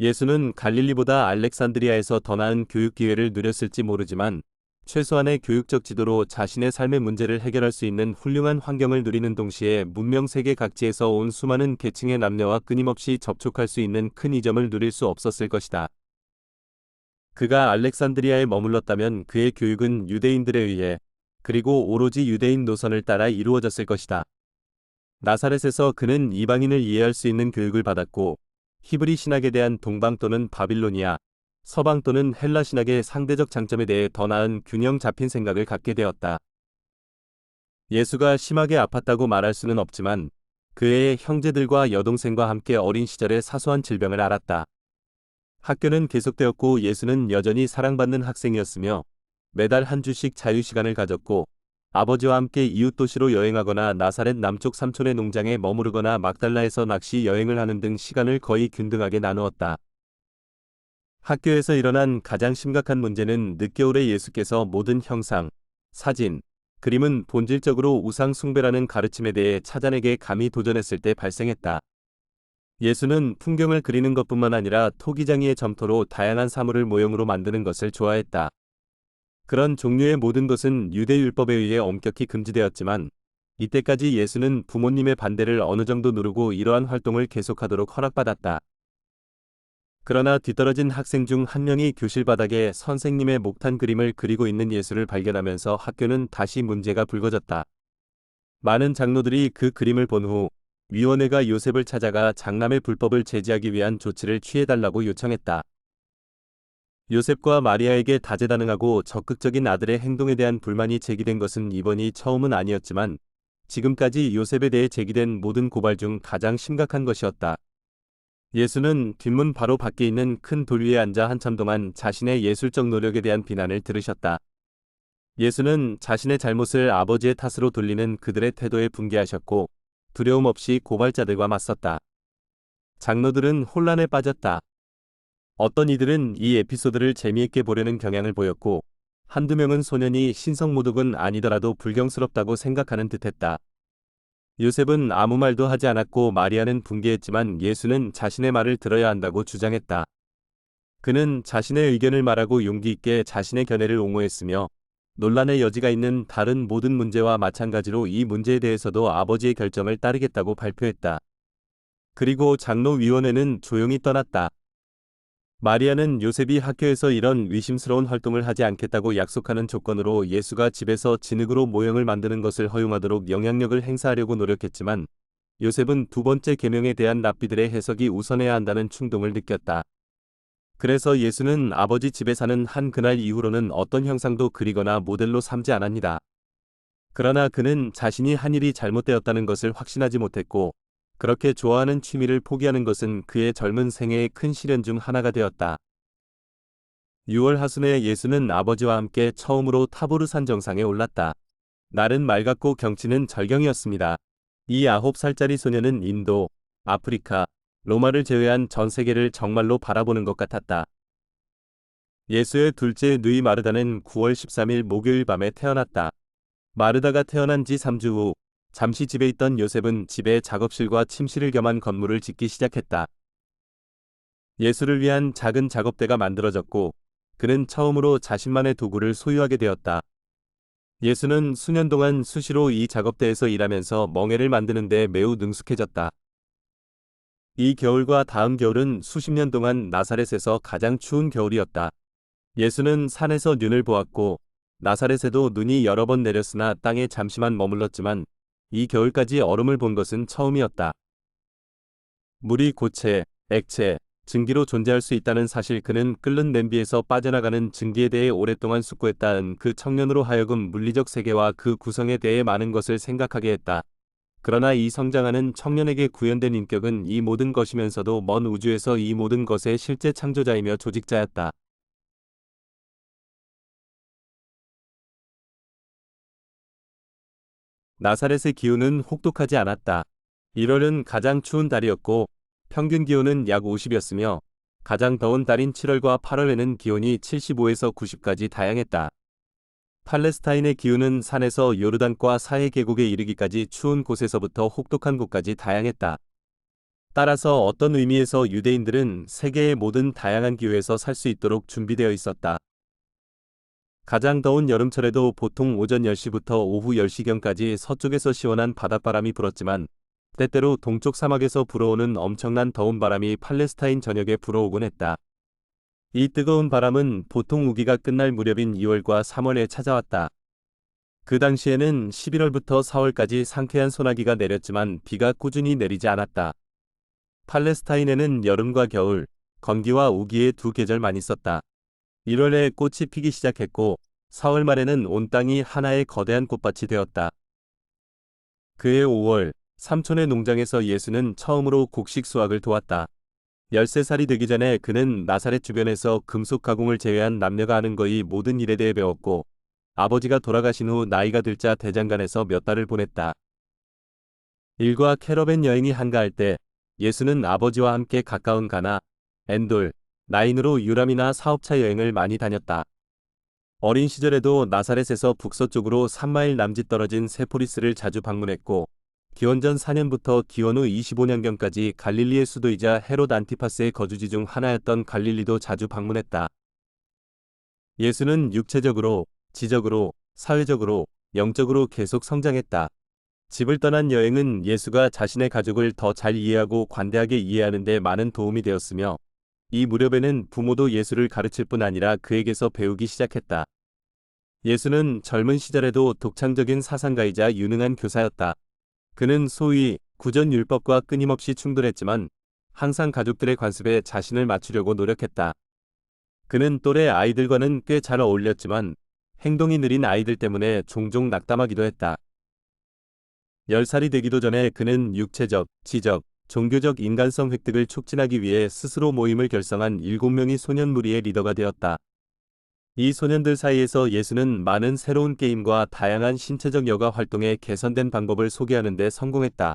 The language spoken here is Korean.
예수는 갈릴리보다 알렉산드리아에서 더 나은 교육 기회를 누렸을지 모르지만 최소한의 교육적 지도로 자신의 삶의 문제를 해결할 수 있는 훌륭한 환경을 누리는 동시에 문명 세계 각지에서 온 수많은 계층의 남녀와 끊임없이 접촉할 수 있는 큰 이점을 누릴 수 없었을 것이다. 그가 알렉산드리아에 머물렀다면 그의 교육은 유대인들에 의해 그리고 오로지 유대인 노선을 따라 이루어졌을 것이다. 나사렛에서 그는 이방인을 이해할 수 있는 교육을 받았고 히브리 신학에 대한 동방 또는 바빌로니아, 서방 또는 헬라 신학의 상대적 장점에 대해 더 나은 균형 잡힌 생각을 갖게 되었다. 예수가 심하게 아팠다고 말할 수는 없지만 그의 형제들과 여동생과 함께 어린 시절의 사소한 질병을 앓았다. 학교는 계속되었고 예수는 여전히 사랑받는 학생이었으며 매달 한 주씩 자유시간을 가졌고 아버지와 함께 이웃 도시로 여행하거나 나사렛 남쪽 삼촌의 농장에 머무르거나 막달라에서 낚시 여행을 하는 등 시간을 거의 균등하게 나누었다. 학교에서 일어난 가장 심각한 문제는 늦겨울에 예수께서 모든 형상, 사진, 그림은 본질적으로 우상 숭배라는 가르침에 대해 찾아내게 감히 도전했을 때 발생했다. 예수는 풍경을 그리는 것뿐만 아니라 토기장이의 점토로 다양한 사물을 모형으로 만드는 것을 좋아했다. 그런 종류의 모든 것은 유대율법에 의해 엄격히 금지되었지만 이때까지 예수는 부모님의 반대를 어느 정도 누르고 이러한 활동을 계속하도록 허락받았다. 그러나 뒤떨어진 학생 중 한 명이 교실 바닥에 선생님의 목탄 그림을 그리고 있는 예수를 발견하면서 학교는 다시 문제가 불거졌다. 많은 장로들이 그 그림을 본 후 위원회가 요셉을 찾아가 장남의 불법을 제지하기 위한 조치를 취해달라고 요청했다. 요셉과 마리아에게 다재다능하고 적극적인 아들의 행동에 대한 불만이 제기된 것은 이번이 처음은 아니었지만 지금까지 요셉에 대해 제기된 모든 고발 중 가장 심각한 것이었다. 예수는 뒷문 바로 밖에 있는 큰 돌 위에 앉아 한참 동안 자신의 예술적 노력에 대한 비난을 들으셨다. 예수는 자신의 잘못을 아버지의 탓으로 돌리는 그들의 태도에 분개하셨고 두려움 없이 고발자들과 맞섰다. 장로들은 혼란에 빠졌다. 어떤 이들은 이 에피소드를 재미있게 보려는 경향을 보였고 한두 명은 소년이 신성모독은 아니더라도 불경스럽다고 생각하는 듯했다. 요셉은 아무 말도 하지 않았고 마리아는 분개했지만 예수는 자신의 말을 들어야 한다고 주장했다. 그는 자신의 의견을 말하고 용기 있게 자신의 견해를 옹호했으며 논란의 여지가 있는 다른 모든 문제와 마찬가지로 이 문제에 대해서도 아버지의 결정을 따르겠다고 발표했다. 그리고 장로위원회는 조용히 떠났다. 마리아는 요셉이 학교에서 이런 위심스러운 활동을 하지 않겠다고 약속하는 조건으로 예수가 집에서 진흙으로 모형을 만드는 것을 허용하도록 영향력을 행사하려고 노력했지만 요셉은 두 번째 계명에 대한 랍비들의 해석이 우선해야 한다는 충동을 느꼈다. 그래서 예수는 아버지 집에 사는 한 그날 이후로는 어떤 형상도 그리거나 모델로 삼지 않았니다. 그러나 그는 자신이 한 일이 잘못되었다는 것을 확신하지 못했고 그렇게 좋아하는 취미를 포기하는 것은 그의 젊은 생애의 큰 시련 중 하나가 되었다. 6월 하순에 예수는 아버지와 함께 처음으로 타보르산 정상에 올랐다. 날은 맑았고 경치는 절경이었습니다. 이 9살짜리 소녀는 인도, 아프리카, 로마를 제외한 전 세계를 정말로 바라보는 것 같았다. 예수의 둘째 누이 마르다는 9월 13일 목요일 밤에 태어났다. 마르다가 태어난 지 3주 후 잠시 집에 있던 요셉은 집에 작업실과 침실을 겸한 건물을 짓기 시작했다. 예수를 위한 작은 작업대가 만들어졌고 그는 처음으로 자신만의 도구를 소유하게 되었다. 예수는 수년 동안 수시로 이 작업대에서 일하면서 멍에를 만드는 데 매우 능숙해졌다. 이 겨울과 다음 겨울은 수십 년 동안 나사렛에서 가장 추운 겨울이었다. 예수는 산에서 눈을 보았고 나사렛에도 눈이 여러 번 내렸으나 땅에 잠시만 머물렀지만 이 겨울까지 얼음을 본 것은 처음이었다. 물이 고체, 액체, 증기로 존재할 수 있다는 사실 그는 끓는 냄비에서 빠져나가는 증기에 대해 오랫동안 숙고했다는 그 청년으로 하여금 물리적 세계와 그 구성에 대해 많은 것을 생각하게 했다. 그러나 이 성장하는 청년에게 구현된 인격은 이 모든 것이면서도 먼 우주에서 이 모든 것의 실제 창조자이며 조직자였다. 나사렛의 기온은 혹독하지 않았다. 1월은 가장 추운 달이었고 평균 기온은 약 50이었으며 가장 더운 달인 7월과 8월에는 기온이 75에서 90까지 다양했다. 팔레스타인의 기온은 산에서 요르단과 사해 계곡에 이르기까지 추운 곳에서부터 혹독한 곳까지 다양했다. 따라서 어떤 의미에서 유대인들은 세계의 모든 다양한 기후에서 살 수 있도록 준비되어 있었다. 가장 더운 여름철에도 보통 오전 10시부터 오후 10시경까지 서쪽에서 시원한 바닷바람이 불었지만 때때로 동쪽 사막에서 불어오는 엄청난 더운 바람이 팔레스타인 전역에 불어오곤 했다. 이 뜨거운 바람은 보통 우기가 끝날 무렵인 2월과 3월에 찾아왔다. 그 당시에는 11월부터 4월까지 상쾌한 소나기가 내렸지만 비가 꾸준히 내리지 않았다. 팔레스타인에는 여름과 겨울, 건기와 우기의 두 계절만 있었다. 1월에 꽃이 피기 시작했고 4월 말에는 온 땅이 하나의 거대한 꽃밭이 되었다. 그해 5월, 삼촌의 농장에서 예수는 처음으로 곡식 수확을 도왔다. 13살이 되기 전에 그는 나사렛 주변에서 금속 가공을 제외한 남녀가 하는 거의 모든 일에 대해 배웠고 아버지가 돌아가신 후 나이가 들자 대장간에서 몇 달을 보냈다. 일과 캐러밴 여행이 한가할 때 예수는 아버지와 함께 가까운 가나, 엔돌, 나인으로 유람이나 사업차 여행을 많이 다녔다. 어린 시절에도 나사렛에서 북서쪽으로 3마일 남짓 떨어진 세포리스를 자주 방문했고 기원전 4년부터 기원 후 25년경까지 갈릴리의 수도이자 헤롯 안티파스의 거주지 중 하나였던 갈릴리도 자주 방문했다. 예수는 육체적으로, 지적으로, 사회적으로, 영적으로 계속 성장했다. 집을 떠난 여행은 예수가 자신의 가족을 더 잘 이해하고 관대하게 이해하는 데 많은 도움이 되었으며 이 무렵에는 부모도 예수를 가르칠 뿐 아니라 그에게서 배우기 시작했다. 예수는 젊은 시절에도 독창적인 사상가이자 유능한 교사였다. 그는 소위 구전율법과 끊임없이 충돌했지만 항상 가족들의 관습에 자신을 맞추려고 노력했다. 그는 또래 아이들과는 꽤 잘 어울렸지만 행동이 느린 아이들 때문에 종종 낙담하기도 했다. 10살이 되기도 전에 그는 육체적, 지적, 종교적 인간성 획득을 촉진하기 위해 스스로 모임을 결성한 7명의 소년 무리의 리더가 되었다. 이 소년들 사이에서 예수는 많은 새로운 게임과 다양한 신체적 여가 활동의 개선된 방법을 소개하는 데 성공했다.